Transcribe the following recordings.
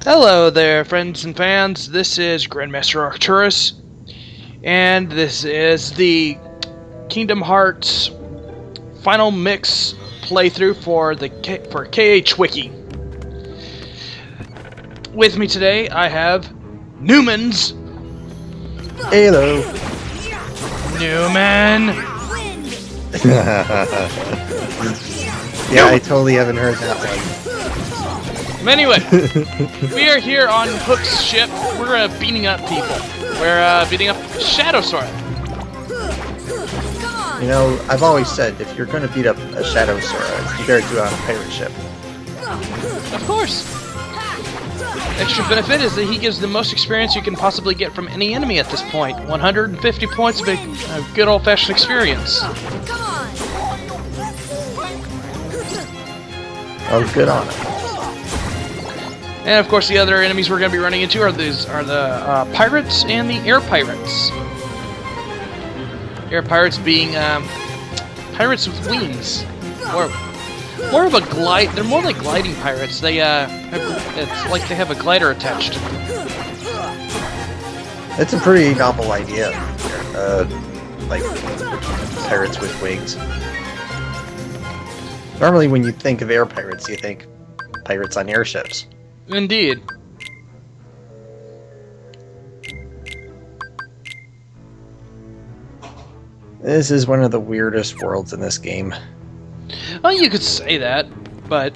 Hello there, friends and fans. This is Grandmaster Arcturus, and this is the Kingdom Hearts final mix playthrough for KH Wiki. With me today, I have Newman's. Hello. Newman. Yeah, I totally haven't heard that one. Anyway, we are here on Hook's ship. We're beating up people. We're beating up Shadow Sora. You know, I've always said if you're going to beat up a Shadow Sora, you better do it on a pirate ship. Of course. Extra benefit is that he gives the most experience you can possibly get from any enemy at this point. 150 points of a good old-fashioned experience. Oh, good on it. And of course, the other enemies we're going to be running into are the pirates and the air pirates. Air pirates being pirates with wings, more of a glide. They're more like gliding pirates. They it's like they have a glider attached to them. It's a pretty novel idea. Like pirates with wings. Normally, when you think of air pirates, you think pirates on airships. Indeed. This is one of the weirdest worlds in this game. Well, you could say that, but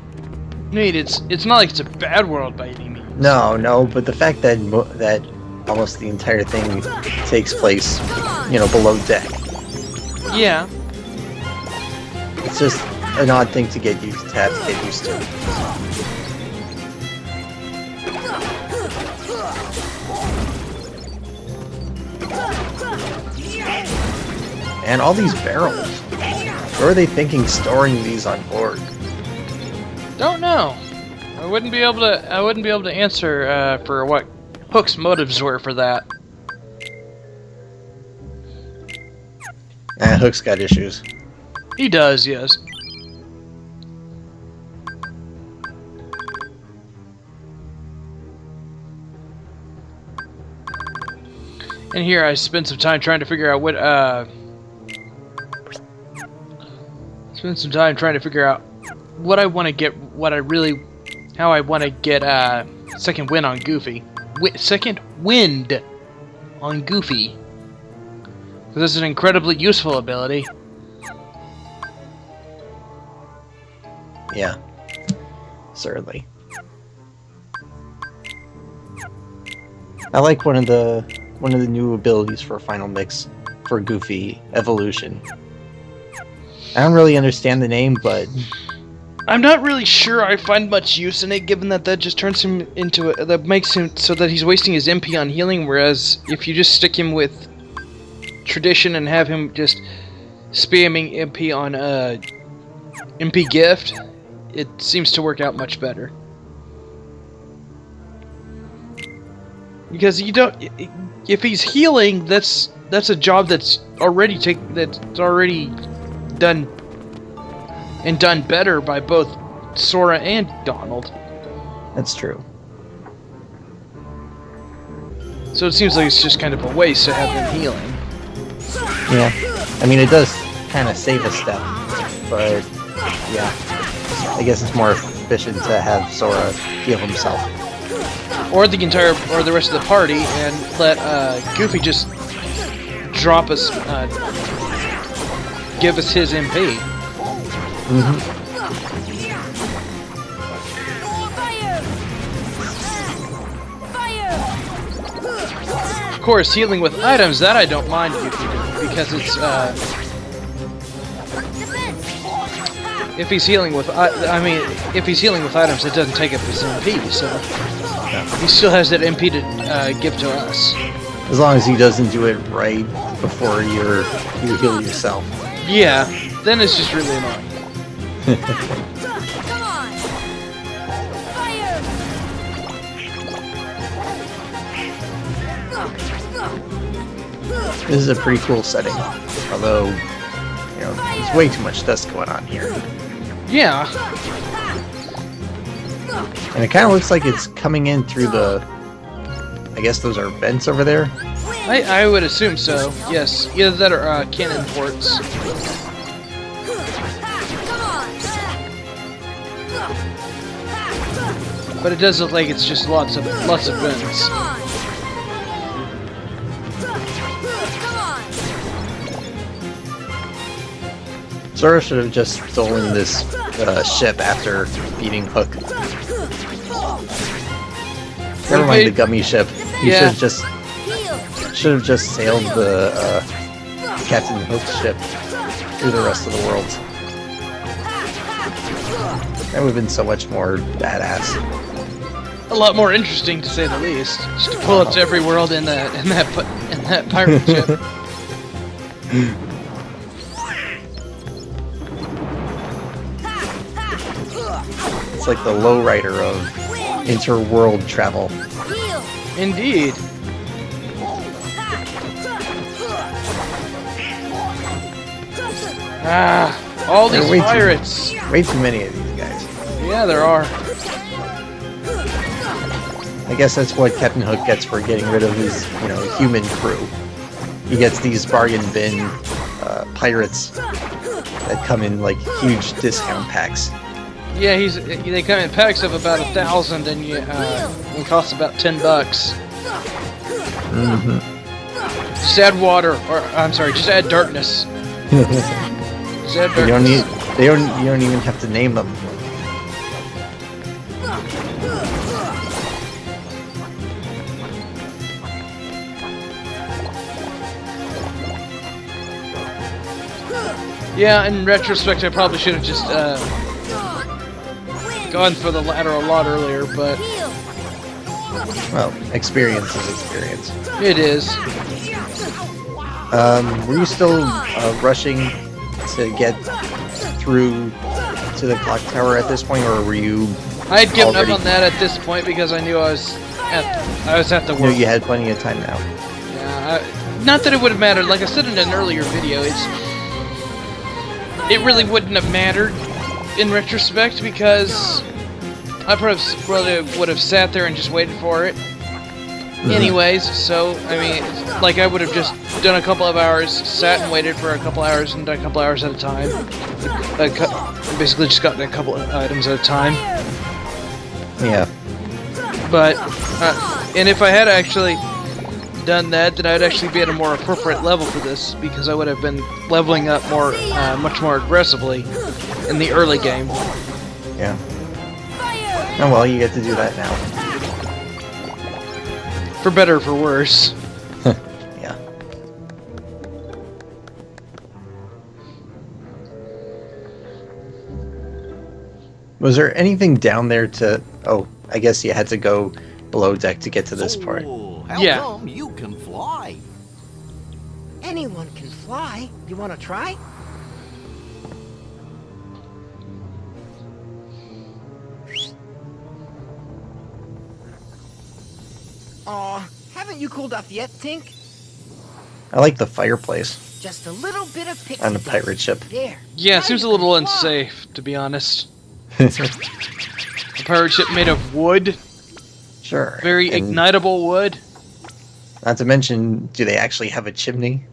Nate, it's not like it's a bad world by any means. No, but the fact that that almost the entire thing takes place, below deck. Yeah. It's just an odd thing to get used to. And all these barrels. What are they thinking storing these on board? Don't know. I wouldn't be able to answer for what Hook's motives were for that. Hook's got issues. He does, yes. And here I spent some time trying to figure out what I want to get, how I want to get second wind on Goofy. Second wind on Goofy. Because this is an incredibly useful ability. Yeah, certainly. I like one of the new abilities for Final Mix for Goofy Evolution. I don't really understand the name, but I'm not really sure I find much use in it, given that just turns him into that makes him so that he's wasting his MP on healing, whereas if you just stick him with tradition and have him just spamming MP on MP gift, it seems to work out much better. Because if he's healing, that's a job that's already done better by both Sora and Donald. that's true. So it seems like it's just kind of a waste to have him healing. Yeah, I mean it does kind of save a step, but yeah, I guess it's more efficient to have Sora heal himself. Or the rest of the party, and let Goofy just drop us, give us his MP. Of course, healing with items, that I don't mind Goofy doing, because it's if he's healing with items, it doesn't take up his MP, so he still has that MP to give to us. As long as he doesn't do it right before you heal yourself. Yeah, then it's just really annoying. This is a pretty cool setting, although, there's way too much dust going on here. Yeah. And it kind of looks like it's coming in through the... I guess those are vents over there? I would assume so, yes. Either that or cannon ports. But it does look like it's just lots of vents. Sora should have just stolen this ship after beating Hook. Never mind the gummy ship. He should have just sailed the Captain Hook ship through the rest of the world. That would have been so much more badass. A lot more interesting, to say the least. Just to pull up to every world in that pirate ship. It's like the lowrider of interworld travel. Indeed. All these pirates. Way too many of these guys. Yeah, there are. I guess that's what Captain Hook gets for getting rid of his, human crew. He gets these bargain bin pirates that come in like huge discount packs. Yeah, they come in packs of about 1,000, and it costs about $10. Mm-hmm. Just add water, or I'm sorry, just add darkness. Just add darkness. You don't even have to name them. Yeah, in retrospect, I probably should have just gone for the latter a lot earlier, but... Well, experience is experience. It is. Were you still rushing to get through to the clock tower at this point, or were you... I had given up on that at this point because I knew I was at the work. You had plenty of time now. Yeah, not that it would have mattered. Like I said in an earlier video, it really wouldn't have mattered in retrospect because I probably would have sat there and just waited for it. Anyways, so, I mean, like I would have just done a couple of hours, sat and waited for a couple hours, and done a couple hours at a time. Basically just gotten a couple of items at a time. Yeah. But, and if I had actually done that, then I'd actually be at a more appropriate level for this, because I would have been leveling up more, much more aggressively in the early game. Yeah. Oh well, you get to do that now. For better or for worse. Yeah. Was there anything down there to... Oh, I guess you had to go below deck to get to this part. Yeah. How come you can fly? Anyone can fly. You want to try? Aw, haven't you cooled off yet, Tink? I like the fireplace Just a little bit of pixie on a dust. pirate ship. There. Yeah, it Now seems a you little can fly. unsafe, to be honest. A pirate ship made of wood, Sure. very And ignitable wood. not to mention, do they actually have a chimney?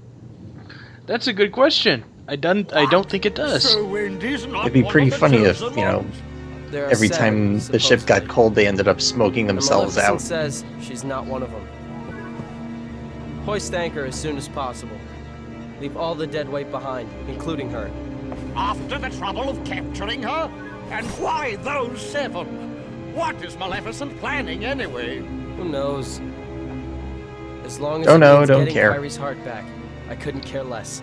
That's a good question. I don't think it does. It'd be pretty funny if, There are every 7, time the ship got supposedly. cold, they ended up smoking The themselves Maleficent out. says she's not one of them. Hoist anchor as soon as possible. Leave all the dead weight behind, including her. After the trouble of capturing her? And why those 7? What is Maleficent planning anyway? Who knows? As long as Don't it know, means don't getting care. Kairi's heart back, I couldn't care less.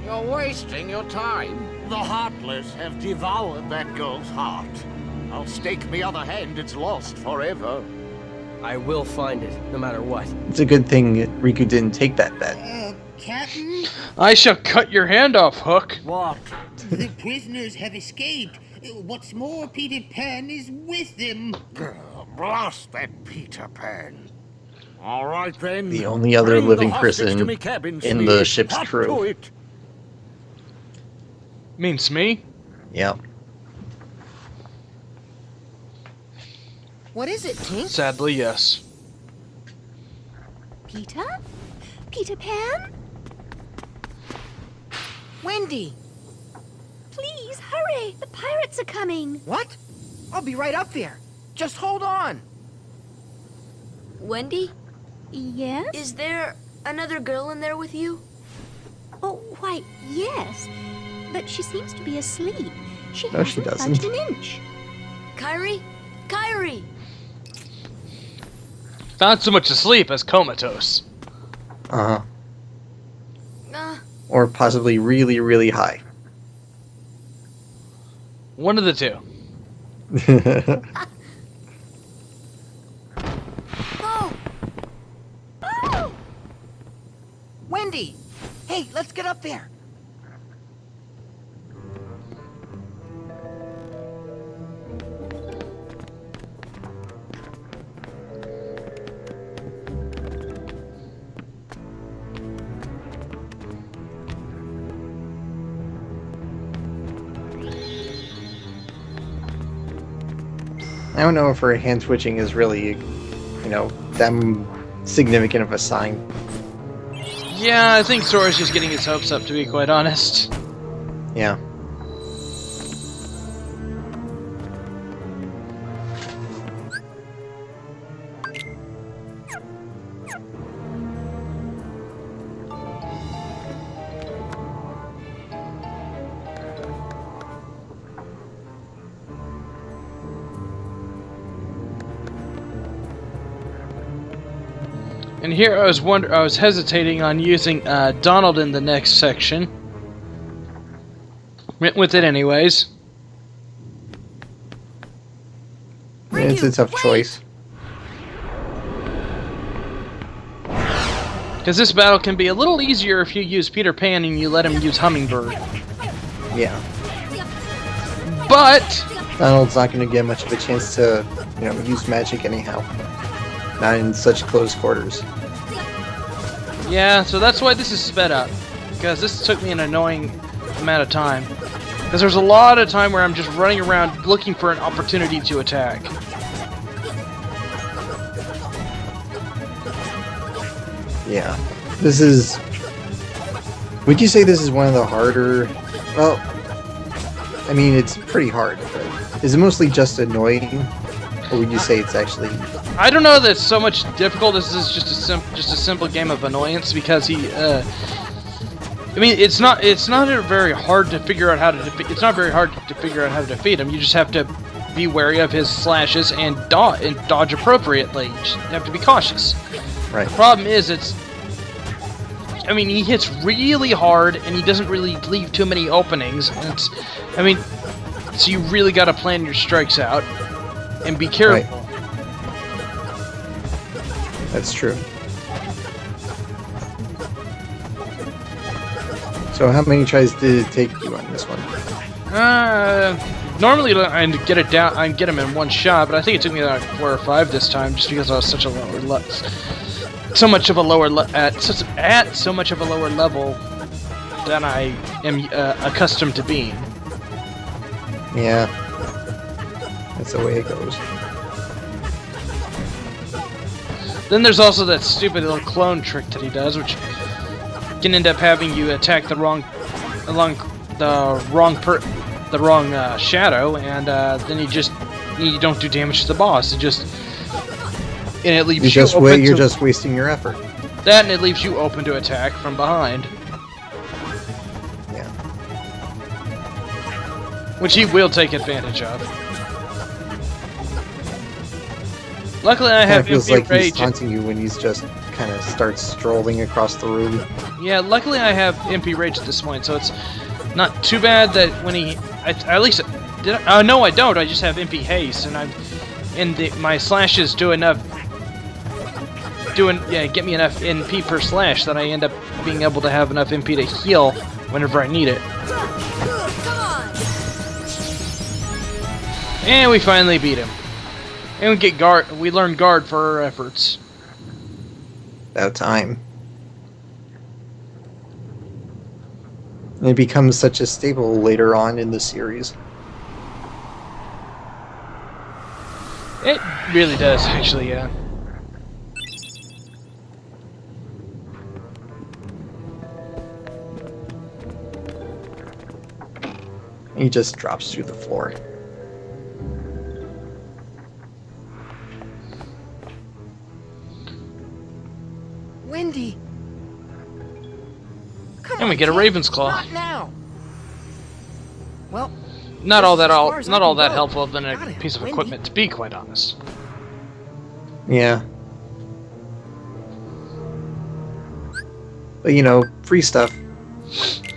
You're wasting your time. The Heartless have devoured that girl's heart. I'll stake me other hand it's lost forever. I will find it, no matter what. It's a good thing Riku didn't take that bet. Captain, I shall cut your hand off, Hook. What? the prisoners have escaped. What's more, Peter Pan is with them. Blast that Peter Pan. All right then. The only other Bring living the hostage person to me cabin, in Sneak. the ship's Up crew. to it. Means me? Yeah. What is it, Tink? Sadly, yes. Peter? Peter Pan? Wendy! Please, hurry! The pirates are coming! What? I'll be right up there. Just hold on. Wendy, Yes? is there another girl in there with you? Oh, why, yes. But she seems to be asleep. She No, she hasn't doesn't. budged an inch. Kairi? Kairi! Not so much asleep as comatose. Uh-huh. Uh, Or possibly really, really high. One of the two. oh! Oh! Wendy! Hey, let's get up there. I don't know if her hand twitching is really, that significant of a sign. Yeah, I think Sora's just getting his hopes up, to be quite honest. Yeah. And here I was hesitating on using Donald in the next section. Went with it anyways. It's a tough choice. Because this battle can be a little easier if you use Peter Pan and you let him use Hummingbird. Yeah. But Donald's not going to get much of a chance to, use magic anyhow. Not in such close quarters. yeah, so that's why this is sped up. Because this took me an annoying amount of time. Because there's a lot of time where I'm just running around looking for an opportunity to attack. Yeah. This is... Would you say this is one of the harder... Well, I mean, it's pretty hard, but is it mostly just annoying? Or would you say it's actually... I don't know that it's so much difficult. This is just a simple game of annoyance because he. I mean, it's not very hard to figure out how to defeat. It's not very hard to figure out how to defeat him. You just have to be wary of his slashes and dodge appropriately. You just have to be cautious. Right. The problem is I mean, he hits really hard and he doesn't really leave too many openings. And so you really got to plan your strikes out and be careful. Right. That's true. So how many tries did it take you on this one? Normally I get it down. I get him in one shot, but I think it took me like 4 or 5 this time, just because I was such a so much of a lower level than I am accustomed to being. Yeah, that's the way it goes. Then there's also that stupid little clone trick that he does, which can end up having you attack the wrong shadow, and then you don't do damage to the boss. It leaves You're just wasting your effort. That, and it leaves you open to attack from behind, Yeah. which he will take advantage of. Luckily, I have feels MP like Rage. he's taunting you when he's just kind of starts strolling across the room. Yeah, luckily I have MP Rage at this point, so it's not too bad that when he... at least... no, I don't. I just have MP Haste, and my slashes do enough... get me enough MP per slash that I end up being able to have enough MP to heal whenever I need it. Come on! And we finally beat him. And we learn guard for our efforts. About time. And it becomes such a staple later on in the series. It really does, actually, yeah. He just drops through the floor. Wendy. Come And we on, get a kid. Raven's Claw. Not now. Well, Not all that as far as I not all can that go. helpful of a Got it, piece of Wendy. equipment, to be quite honest. Yeah. But you know, free stuff.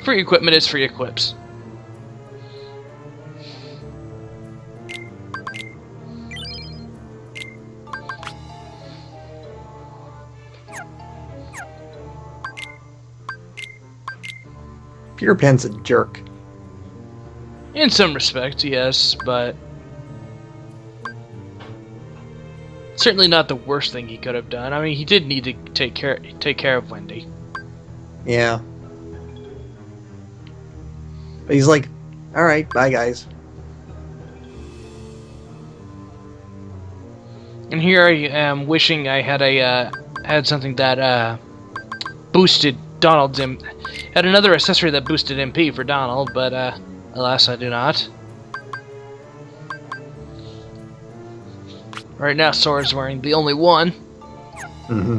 Free equipment is free equips. Peter Pan's a jerk. In some respects, yes, but certainly not the worst thing he could have done. I mean, he did need to take care of Wendy. Yeah. But he's like, alright, bye guys. And here I am wishing I had had something that boosted Donald's had another accessory that boosted MP for Donald, but alas, I do not. Right now, Sora's wearing the only one. Mm-hmm.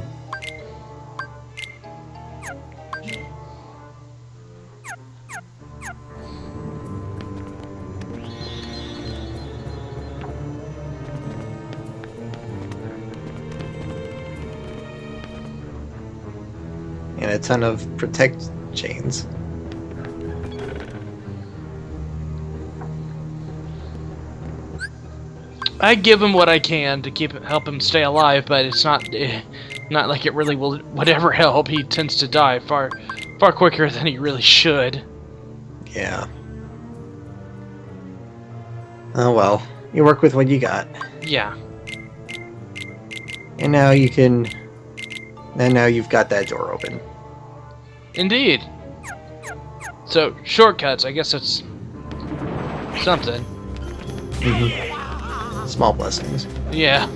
And a ton of protect chains. I give him what I can to help him stay alive, but it's not like it really would ever help. He tends to die far quicker than he really should. Yeah. Oh well. You work with what you got. Yeah. And now you can... And now you've got that door open. Indeed. So, shortcuts, I guess that's something. Mm-hmm. Small blessings. Yeah.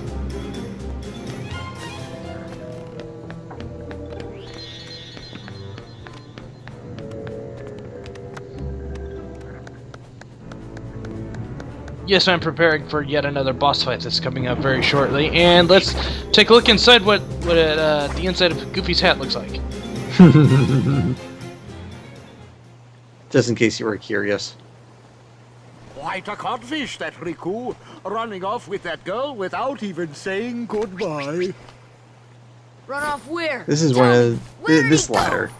Yes, I'm preparing for yet another boss fight that's coming up very shortly, and let's take a look inside what the inside of Goofy's hat looks like. Just in case you were curious. Quite a codfish, that Riku, running off with that girl without even saying goodbye. Run off where? This is Tell one me, of... where did This he go? ladder.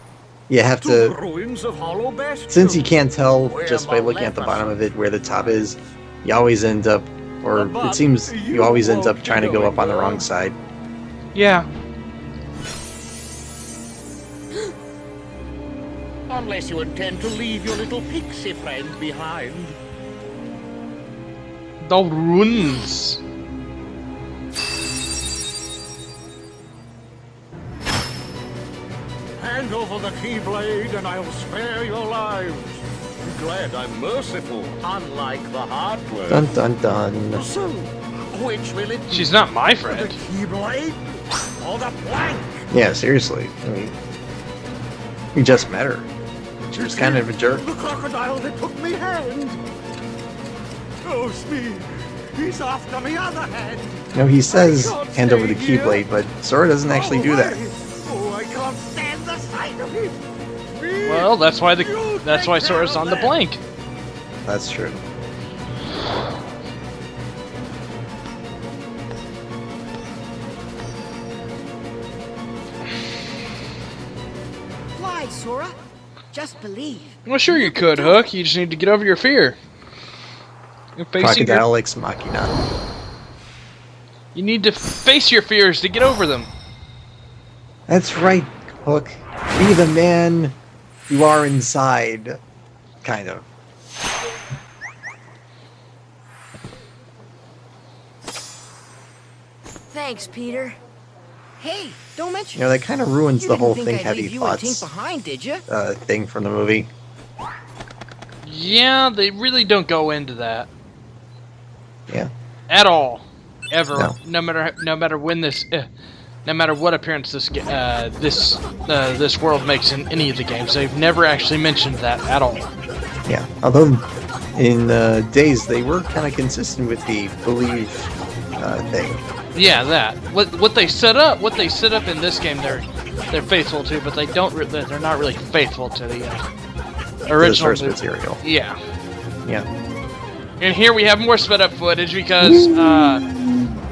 You have To the to... ruins of Hollow Bastion. Since you can't tell Where just by my looking at the leprosy. bottom of it where the top is, you always end up... Or But it seems you you always end up won't trying to do go it, up on the girl. wrong side. Yeah. Unless you intend to leave your little pixie friend behind. The runes. Hand over the Keyblade and I'll spare your lives. Be glad I'm merciful, unlike the Heartless. Dun dun dun. So, which will it be? She's not my The friend. Keyblade or the plank? Yeah, seriously. I mean... You just met her. She was kind of a jerk. The crocodile that took me hand. Oh, Speed, he's after me other hand. No, he says I can't hand over the stay here. Keyblade, but Sora doesn't actually do that. Oh, I can't stand the sight of him. Speed, Well, that's why you that's why take Sora's care on of the that. blank. That's true. Fly, Sora. Just believe. Well, sure you could, Hook. You just need to get over your fear. You're facing your, Crocodile Ex Machina. you need to face your fears to get over them. That's right, Hook. Be the man you are inside. Kind of. Thanks, Peter. Hey, don't mention. You know, that kind of ruins You the didn't whole think think I'd heavy leave you and Tink thoughts behind, did you? thing from the movie. Yeah, they really don't go into that Yeah. at all. ever. No. No matter when this, no matter what appearance this world makes in any of the games, they've never actually mentioned that at all. Yeah, although in Days they were kind of consistent with the believe thing. Yeah, that what they set up in this game, they're faithful to, but they don't. They're not really faithful to the original the source material. Yeah. Yeah. And here we have more sped up footage because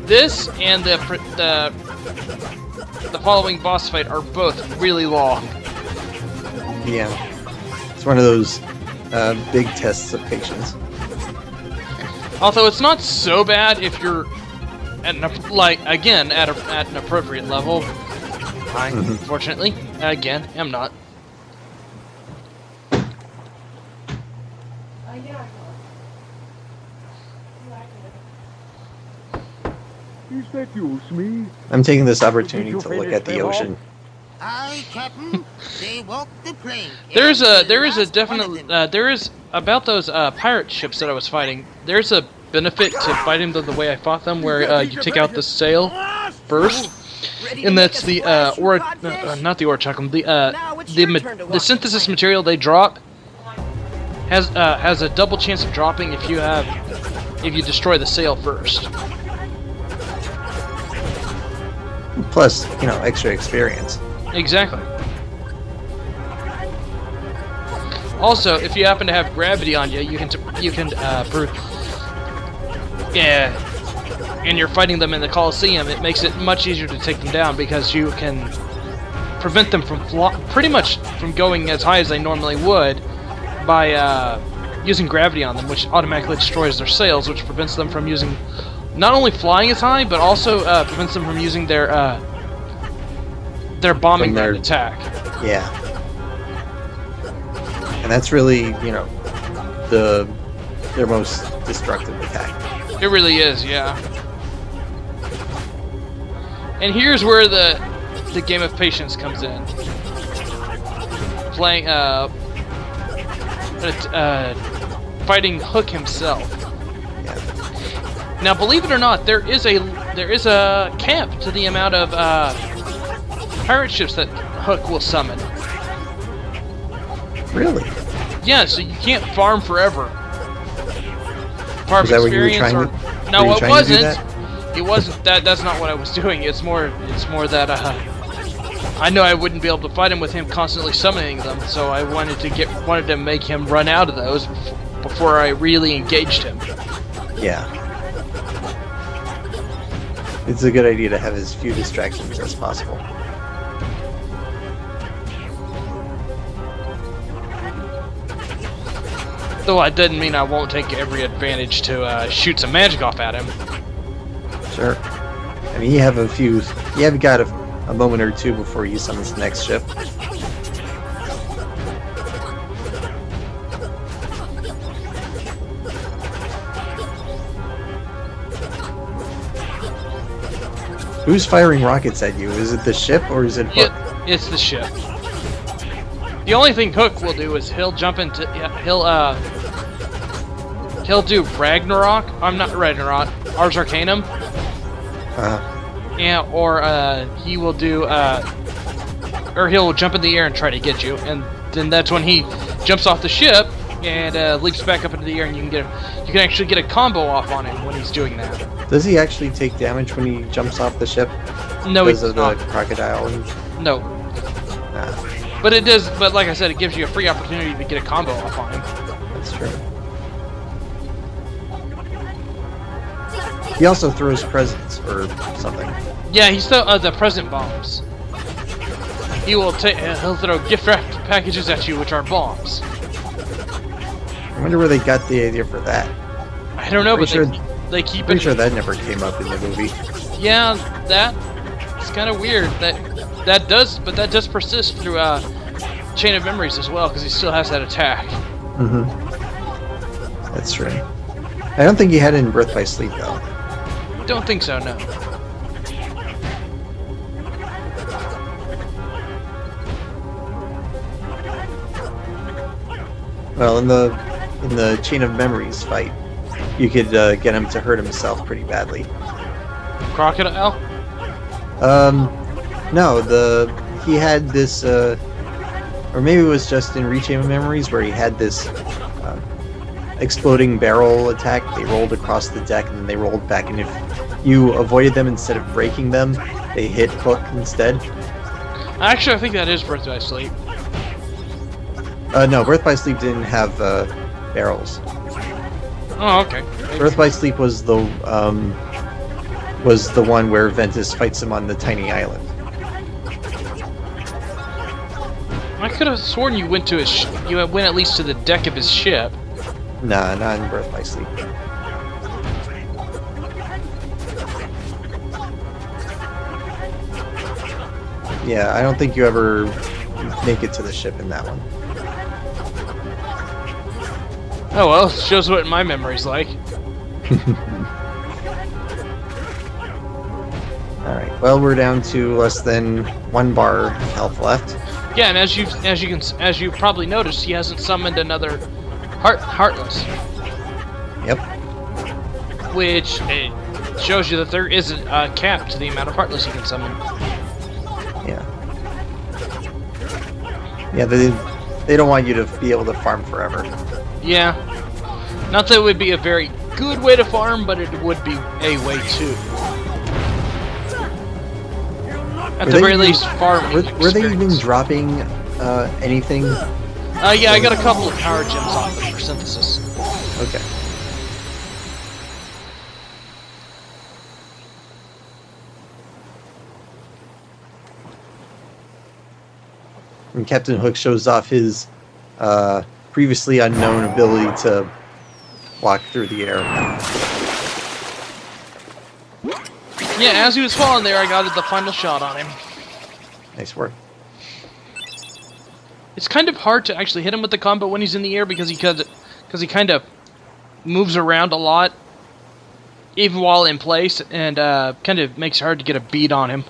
this and the following boss fight are both really long. Yeah. It's one of those big tests of patience. Although it's not so bad if you're at an appropriate level. I, unfortunately, again, am not. Is that you, Smee? I'm taking this opportunity to look at the ocean. Aye, Captain. They walk the plank. There is about those pirate ships that I was fighting. There's a benefit to fighting them the way I fought them, where you take out the sail first, and that's the not the orchakam, the synthesis material they drop has a double chance of dropping if you destroy the sail first. Plus, extra experience. Exactly. Also, if you happen to have gravity on you, and you're fighting them in the Colosseum, it makes it much easier to take them down because you can prevent them from pretty much from going as high as they normally would by using gravity on them, which automatically destroys their sails, which prevents them from using not only flying as high, but also prevents them from using their bombing run attack. Yeah. And that's really, their most destructive attack. It really is, yeah. And here's where the game of patience comes in. Playing, fighting Hook himself. Yeah. Now, believe it or not, there is a cap to the amount of pirate ships that Hook will summon. Really? Yeah, so you can't farm forever. Farm Is that what you were experience trying or to? no, were you it trying to do wasn't. that? It wasn't that. That's not what I was doing. It's more that I know I wouldn't be able to fight him with him constantly summoning them, so I wanted to make him run out of those before I really engaged him. Yeah. It's a good idea to have as few distractions as possible. Though that doesn't mean I won't take every advantage to shoot some magic off at him. Sure. I mean, you have got a moment or two before you summon the next ship. Who's firing rockets at you? Is it the ship or is it Hook? It's the ship. The only thing Hook will do is he'll jump into he'll do Ragnarok. I'm not Ragnarok. Ars Arcanum. Yeah, or he will do or he'll jump in the air and try to get you, and then that's when he jumps off the ship and leaps back up into the air, and you can actually get a combo off on him when he's doing that. Does he actually take damage when he jumps off the ship? No, because he of does the not. crocodile. No. But it does. But like I said, it gives you a free opportunity to get a combo off on him. That's true. He also throws presents or something. Yeah, he's the present bombs. He'll throw gift wrapped packages at you, which are bombs. I wonder where they got the idea for that. I don't know, Pretty but sure, they keep pretty it. sure that never came up in the movie. Yeah, it's kind of weird that does persist through Chain of Memories as well, because he still has that attack. Mm-hmm. That's true. I don't think he had it in Birth by Sleep though. Don't think so, no. Well, in the Chain of Memories fight, you could get him to hurt himself pretty badly. crocodile? No, he had this, or maybe it was just in Reclaim Memories where he had this exploding barrel attack. They rolled across the deck and then they rolled back, and if you avoided them instead of breaking them, they hit Hook instead. Actually, I think that is Birth by Sleep. No, Birth by Sleep didn't have barrels. Oh, okay. Birth by Sleep was the one where Ventus fights him on the tiny island. I could have sworn you went to you went at least to the deck of his ship. Nah, not in Birth by Sleep. Yeah, I don't think you ever make it to the ship in that one. Oh well, shows what my memory's like. Alright, well, we're down to less than 1 bar health left. Yeah, and as you probably noticed, he hasn't summoned another Heartless. Yep. Which shows you that there is a cap to the amount of Heartless you can summon. Yeah. Yeah, they don't want you to be able to farm forever. Yeah. Not that it would be a very good way to farm, but it would be a way to. At the very least, farming. Were they even dropping anything? Yeah, I got a couple of power gems off them for synthesis. Okay. And Captain Hook shows off his previously unknown ability to walk through the air. Yeah, as he was falling there, I got the final shot on him. Nice work. It's kind of hard to actually hit him with the combo when he's in the air because he kind of moves around a lot, even while in place, and kind of makes it hard to get a beat on him.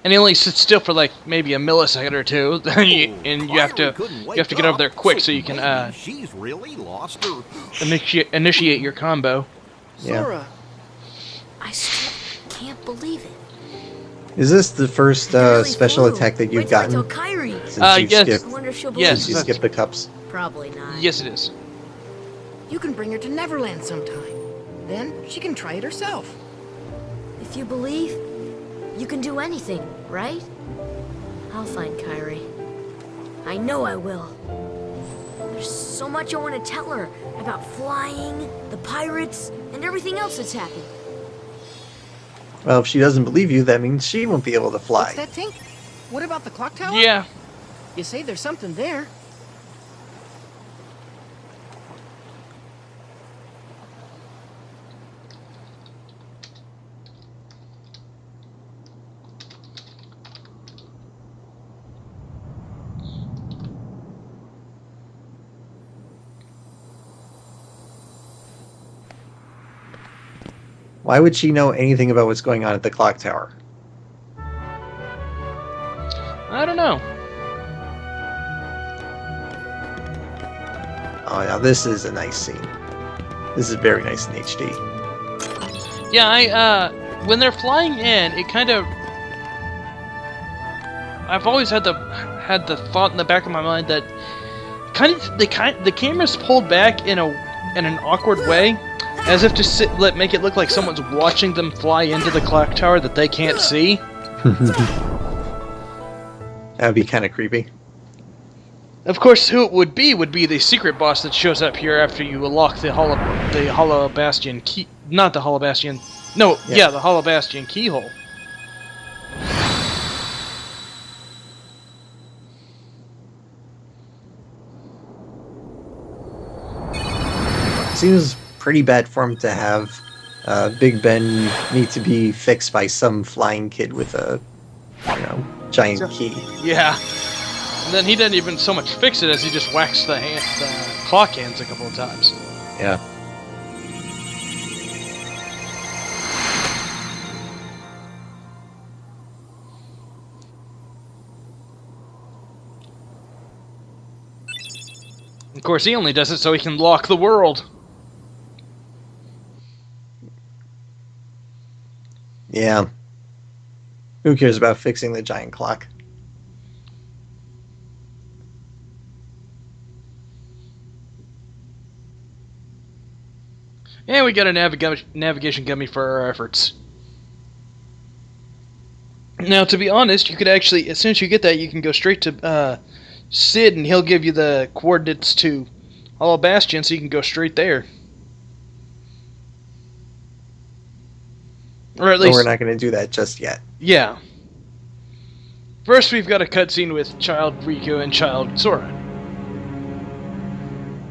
And he only sits still for like maybe a millisecond or two, and you have to get over there quick so you can she's really lost her. initiate your combo. Yeah. Sora. I still can't believe it. Is this the first Really special flew. attack that you've Wait till I gotten? tell Kairi. Since you Yes. I skipped, wonder if she'll believe Yes. since you me. skipped the cups? Probably not. Yes, it is. You can bring her to Neverland sometime. Then she can try it herself. If you believe, you can do anything, right? I'll find Kairi. I know I will. There's so much I want to tell her about flying, the pirates, and everything else that's happened. Well, if she doesn't believe you, that means she won't be able to fly. What's that, Tink? What about the clock tower? Yeah. You say there's something there. Why would she know anything about what's going on at the clock tower? I don't know. Oh, now this is a nice scene. This is very nice in HD. Yeah, when they're flying in, it kind of. I've always had the thought in the back of my mind that the camera's pulled back in an awkward way, as if to make it look like someone's watching them fly into the clock tower that they can't see. That would be kind of creepy. Of course, who it would be the secret boss that shows up here after you unlock the Hollow Bastion key. Not the Hollow Bastion. No, yeah, the Hollow Bastion keyhole. Seems pretty bad form to have Big Ben need to be fixed by some flying kid with a, giant key. Yeah. And then he didn't even so much fix it as he just whacks the clock hands a couple of times. Yeah. Of course, he only does it so he can lock the world. Yeah. Who cares about fixing the giant clock? And we got a navigation gummy for our efforts. Now, to be honest, you could actually, as soon as you get that, you can go straight to Sid, and he'll give you the coordinates to Hollow Bastion, so you can go straight there. Or at But least... we're not going to do that just yet. Yeah. First, we've got a cutscene with Child Riku and Child Sora.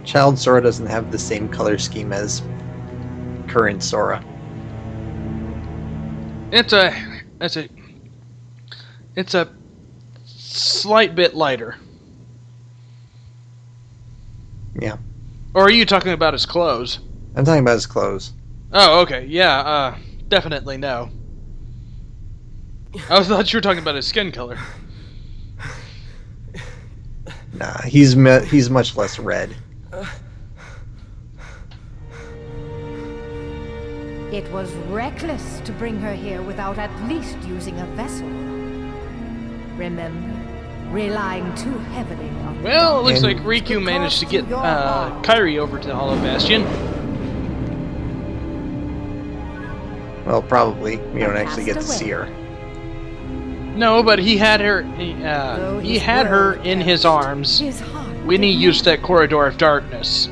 Child Sora doesn't have the same color scheme as current Sora. It's a slight bit lighter. Yeah. Or are you talking about his clothes? I'm talking about his clothes. Oh, okay. Yeah, definitely no. I thought you were talking about his skin color. Nah, he's much less red. It was reckless to bring her here without at least using a vessel. Remember, relying too heavily on... Well, it looks And- like Riku managed to get Kairi over to the Hollow Bastion. Well, probably. We don't actually get to see her. No, but he had her. He had her in his arms His heart when he did used that corridor of darkness.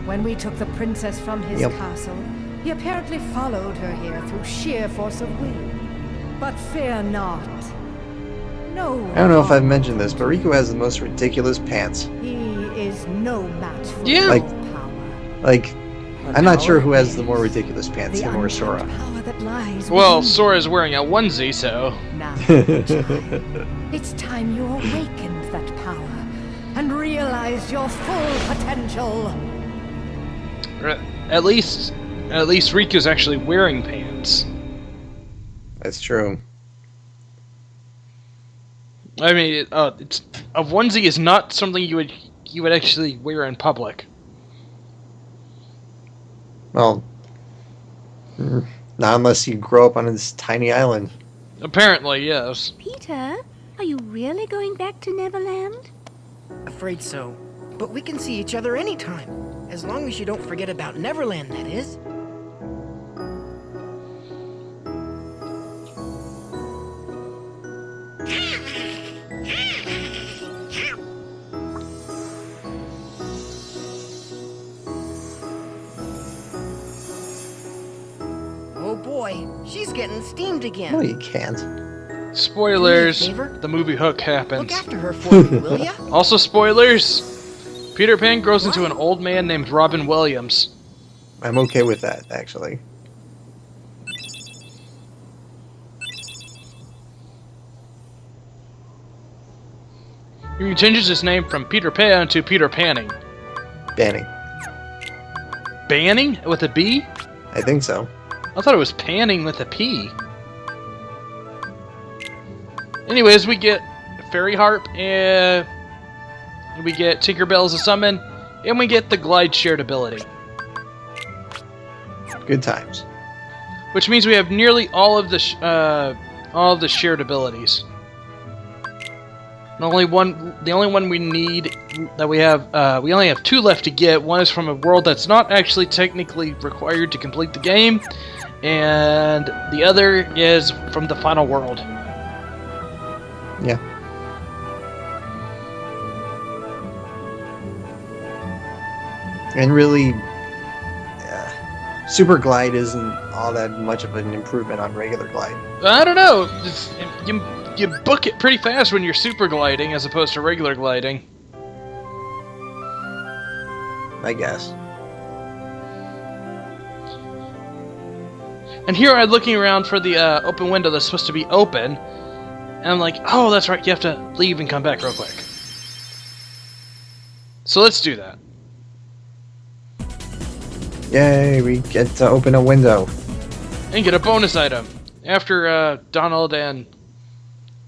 When we took the princess from his Yep. castle, he apparently followed her here through sheer force of will. But fear not. No. I don't know if I've mentioned this, but Riku has the most ridiculous pants. He is no match for Yeah. your Like- power. Like, I'm not sure who has the more ridiculous pants, The him or untapped Sora. power that lies Well, within Sora's wearing a onesie, so. Now, child, it's time you awakened that power and realized your full potential. At least Riku's actually wearing pants. That's true. I mean, it's a onesie is not something you would actually wear in public. Well, not unless you grow up on this tiny island. Apparently, yes. Peter, are you really going back to Neverland? Afraid so. But we can see each other anytime. As long as you don't forget about Neverland, that is. Oh boy, she's getting steamed again. No, you can't. Spoilers. Do me a favor? The movie Hook happens. Look after her for me, will ya? Also, spoilers. Peter Pan grows into an old man named Robin Williams. I'm okay with that, actually. He changes his name from Peter Pan to Peter Panning. Banning. Banning with a B? I think so. I thought it was panning with a P. Anyways, we get Fairy Harp, and we get Tinkerbell as a summon, and we get the Glide shared ability. Good times. Which means we have nearly all of the shared abilities. The only one we need that we have, we only have 2 left to get. One is from a world that's not actually technically required to complete the game, and the other is from the final world. Yeah. And really, Super Glide isn't all that much of an improvement on regular Glide. I don't know. You book it pretty fast when you're super gliding as opposed to regular gliding. I guess. And here I'm looking around for the open window that's supposed to be open, and I'm like, oh, that's right, you have to leave and come back real quick. So let's do that. Yay, we get to open a window. And get a bonus item after Donald and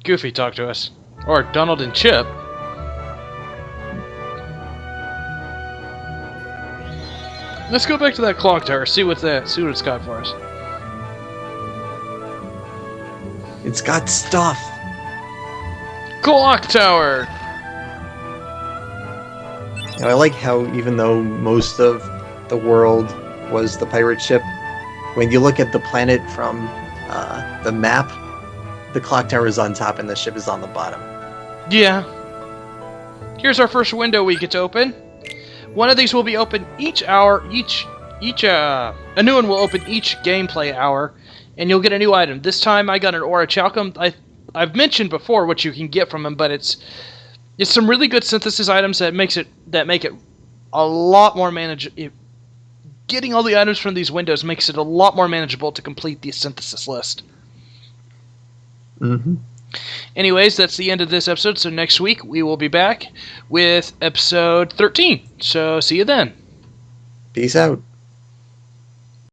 Goofy talk to us. Or Donald and Chip. Let's go back to that clock tower, see what it's got for us. It's got stuff. Clock Tower! You know, I like how even though most of the world was the pirate ship, when you look at the planet from the map, the clock tower is on top and the ship is on the bottom. Yeah. Here's our first window we get to open. One of these will be open each hour, a new one will open each gameplay hour, and you'll get a new item. This time I got an Aura Chalcum. I've mentioned before what you can get from them, but it's some really good synthesis items that make it a lot more manageable. Getting all the items from these windows makes it a lot more manageable to complete the synthesis list. Mm-hmm. Anyways, that's the end of this episode, so next week we will be back with episode 13. So see you then. Peace out.